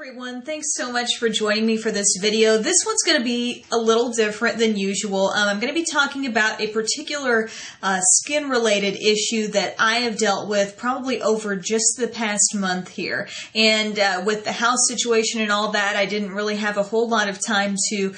Everyone, thanks so much for joining me for this video. This one's going to be a little different than usual. I'm going to be talking about a particular skin-related issue that I have dealt with probably over just the past month here. And with the house situation and all that, I didn't really have a whole lot of time to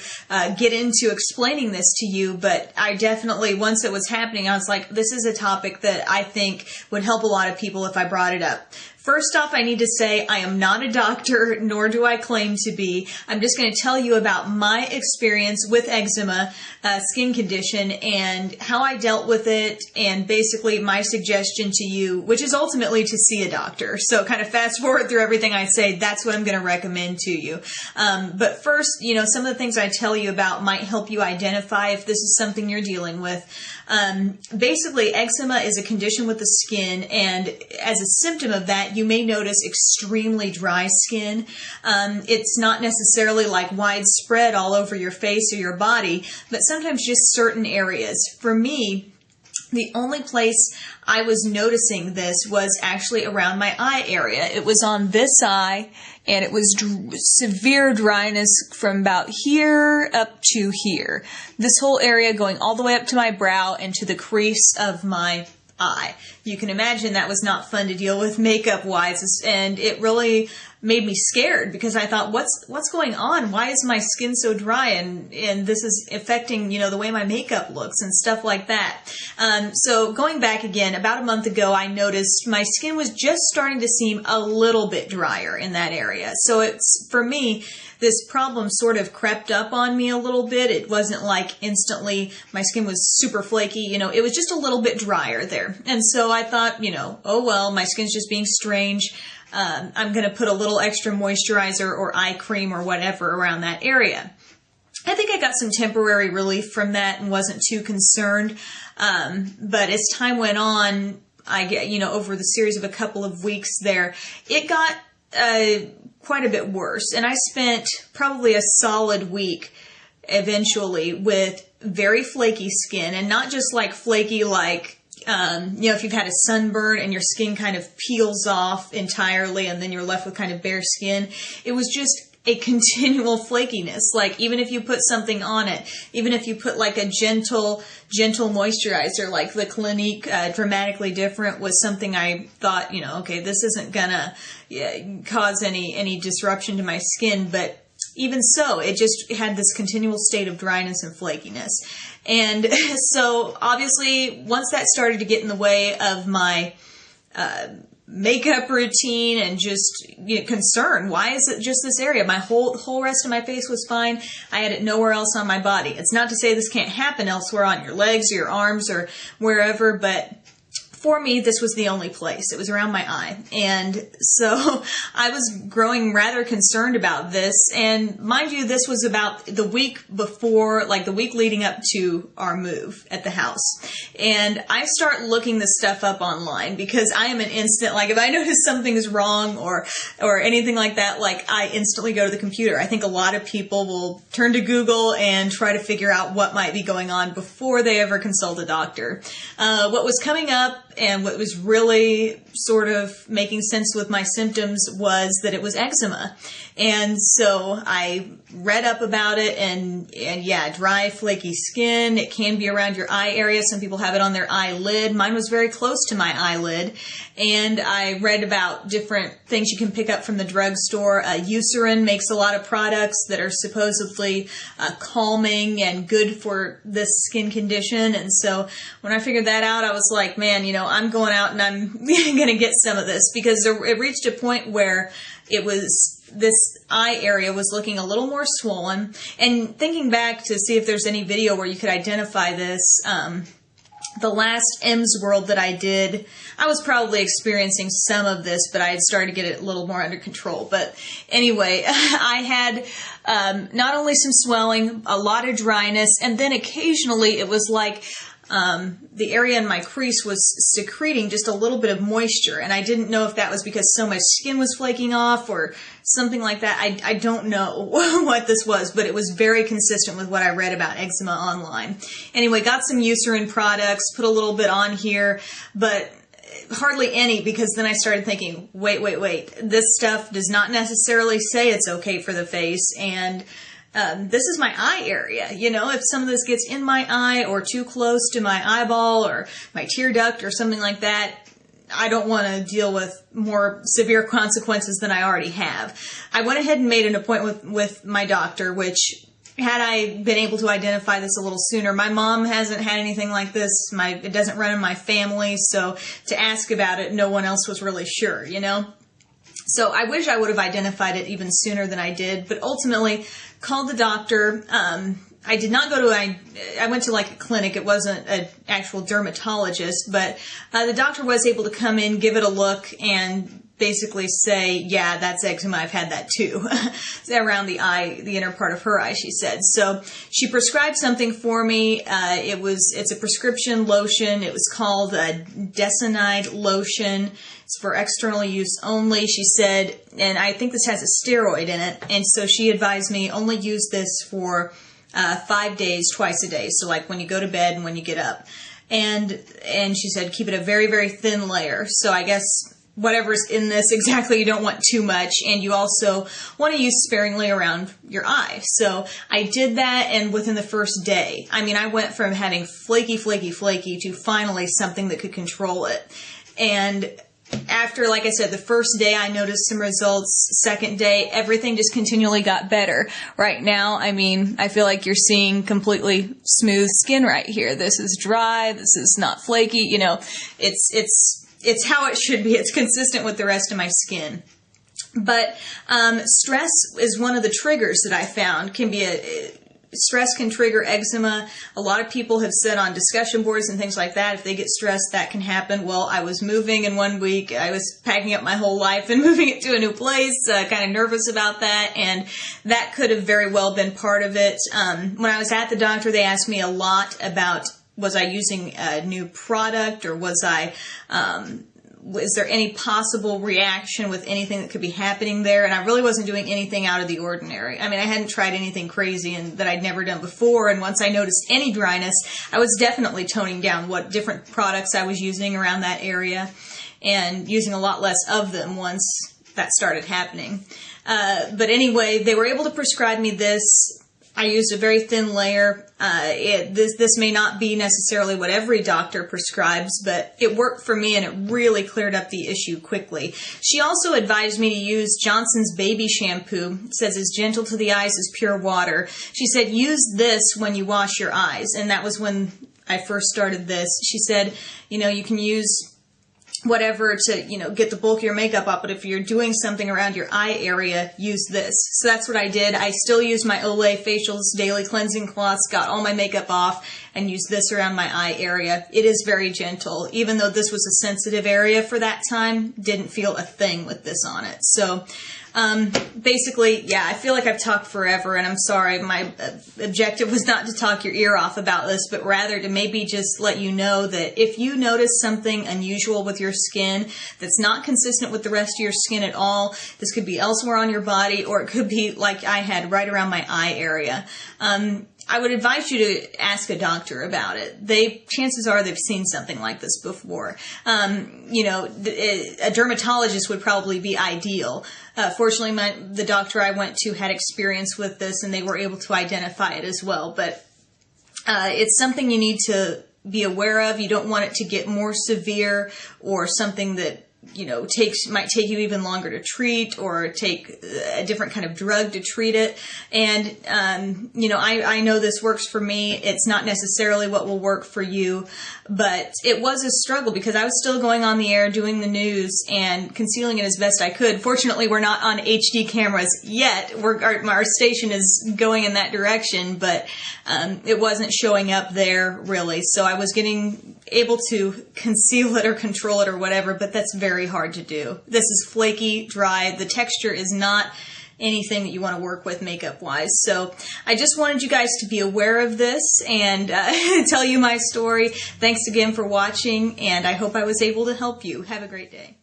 get into explaining this to you, but I definitely, once it was happening, I was like, this is a topic that I think would help a lot of people if I brought it up. First off, I need to say I am not a doctor, nor do I claim to be. I'm just going to tell you about my experience with eczema, skin condition, and how I dealt with it, and basically my suggestion to you, which is ultimately to see a doctor. So kind of fast forward through everything I say, that's what I'm going to recommend to you. But first, some of the things I tell you about might help you identify if this is something you're dealing with. Basically, eczema is a condition with the skin, and as a symptom of that, you may notice extremely dry skin. It's not necessarily like widespread all over your face or your body, but sometimes just certain areas. For me, the only place I was noticing this was actually around my eye area. It was on this eye, and it was severe dryness from about here up to here. This whole area going all the way up to my brow and to the crease of my eye. You can imagine that was not fun to deal with makeup-wise, and it really made me scared because I thought, what's going on? Why is my skin so dry? And this is affecting, the way my makeup looks and stuff like that. So going back again, about a month ago, I noticed my skin was just starting to seem a little bit drier in that area. So it's, for me, this problem sort of crept up on me a little bit. It wasn't like instantly my skin was super flaky, it was just a little bit drier there. And so I thought, oh well, my skin's just being strange. I'm going to put a little extra moisturizer or eye cream or whatever around that area. I think I got some temporary relief from that and wasn't too concerned. But as time went on, I get, over the series of a couple of weeks there, it got quite a bit worse. And I spent probably a solid week eventually with very flaky skin, and not just like flaky like if you've had a sunburn and your skin kind of peels off entirely and then you're left with kind of bare skin. It was just a continual flakiness. Like, even if you put something on it, even if you put like a gentle moisturizer, like the Clinique Dramatically Different was something I thought, okay, this isn't gonna cause any disruption to my skin, but even so, it just had this continual state of dryness and flakiness. And so, obviously, once that started to get in the way of my makeup routine and just concern, why is it just this area? My whole rest of my face was fine. I had it nowhere else on my body. It's not to say this can't happen elsewhere on your legs or your arms or wherever, but for me, this was the only place. It was around my eye. And so I was growing rather concerned about this. And mind you, this was about the week before, like the week leading up to our move at the house. And I start looking this stuff up online because I am an instant, like if I notice something is wrong or anything like that, like I instantly go to the computer. I think a lot of people will turn to Google and try to figure out what might be going on before they ever consult a doctor. What was coming up and what was really sort of making sense with my symptoms was that it was eczema. And so I read up about it, and yeah, dry, flaky skin. It can be around your eye area. Some people have it on their eyelid. Mine was very close to my eyelid. And I read about different things you can pick up from the drugstore. Eucerin makes a lot of products that are supposedly calming and good for this skin condition. And so when I figured that out, I was like, man, I'm going out and I'm going to get some of this, because it reached a point where this eye area was looking a little more swollen. And thinking back to see if there's any video where you could identify this, the last M's World that I did, I was probably experiencing some of this, but I had started to get it a little more under control. But anyway, I had not only some swelling, a lot of dryness, and then occasionally it was like the area in my crease was secreting just a little bit of moisture, and I didn't know if that was because so much skin was flaking off or something like that. I don't know what this was, but it was very consistent with what I read about eczema online. Anyway, got some Eucerin products, put a little bit on here, but hardly any, because then I started thinking, wait, this stuff does not necessarily say it's okay for the face, and this is my eye area. You know, if some of this gets in my eye or too close to my eyeball or my tear duct or something like that, I don't want to deal with more severe consequences than I already have. I went ahead and made an appointment with my doctor, which, had I been able to identify this a little sooner, my mom hasn't had anything like this. It doesn't run in my family, so to ask about it, no one else was really sure, you know? So I wish I would have identified it even sooner than I did, but ultimately called the doctor. I did not go to, I went to like a clinic. It wasn't an actual dermatologist, but the doctor was able to come in, give it a look, and basically say, yeah, that's eczema. I've had that too. Around the eye, the inner part of her eye, she said. So she prescribed something for me. It's a prescription lotion. It was called Desinide lotion. It's for external use only, she said, and I think this has a steroid in it. And so she advised me only use this for 5 days, twice a day. So like when you go to bed and when you get up. And she said, keep it a very, very thin layer. So I guess whatever's in this exactly, you don't want too much, and you also want to use sparingly around your eye. So I did that, and within the first day, I mean, I went from having flaky to finally something that could control it. And after, like I said, the first day I noticed some results. Second day, everything just continually got better. Right now, I mean, I feel like you're seeing completely smooth skin right here. This is dry. This is not flaky. You know, it's how it should be. It's consistent with the rest of my skin. But stress is one of the triggers that I found. Stress can trigger eczema. A lot of people have said on discussion boards and things like that, if they get stressed, that can happen. Well, I was moving in 1 week. I was packing up my whole life and moving it to a new place, kind of nervous about that, and that could have very well been part of it. When I was at the doctor, they asked me a lot about, was I using a new product, or was there any possible reaction with anything that could be happening there? And I really wasn't doing anything out of the ordinary. I mean, I hadn't tried anything crazy and that I'd never done before. And once I noticed any dryness, I was definitely toning down what different products I was using around that area and using a lot less of them once that started happening. But anyway, they were able to prescribe me this. I used a very thin layer. This may not be necessarily what every doctor prescribes, but it worked for me, and it really cleared up the issue quickly. She also advised me to use Johnson's baby shampoo. It says it's gentle to the eyes as pure water. She said, use this when you wash your eyes, and that was when I first started this. She said, you know, you can use whatever to, you know, get the bulk of your makeup up, but if you're doing something around your eye area, use this. So that's what I did. I still used my Olay Facials Daily Cleansing Cloths, got all my makeup off, and used this around my eye area. It is very gentle. Even though this was a sensitive area for that time, didn't feel a thing with this on it. So basically, yeah, I feel like I've talked forever, and I'm sorry. My objective was not to talk your ear off about this, but rather to maybe just let you know that if you notice something unusual with your skin that's not consistent with the rest of your skin at all, this could be elsewhere on your body, or it could be like I had right around my eye area. I would advise you to ask a doctor about it. Chances are they've seen something like this before. You know, a dermatologist would probably be ideal. Fortunately, the doctor I went to had experience with this, and they were able to identify it as well. But it's something you need to be aware of. You don't want it to get more severe, or something that, you know, might take you even longer to treat, or take a different kind of drug to treat it. And, you know, I know this works for me. It's not necessarily what will work for you, but it was a struggle because I was still going on the air doing the news and concealing it as best I could. Fortunately, we're not on HD cameras yet. Our station is going in that direction, but it wasn't showing up there really. So I was able to conceal it or control it or whatever, but that's very hard to do. This is flaky, dry. The texture is not anything that you want to work with makeup-wise. So I just wanted you guys to be aware of this and tell you my story. Thanks again for watching, and I hope I was able to help you. Have a great day.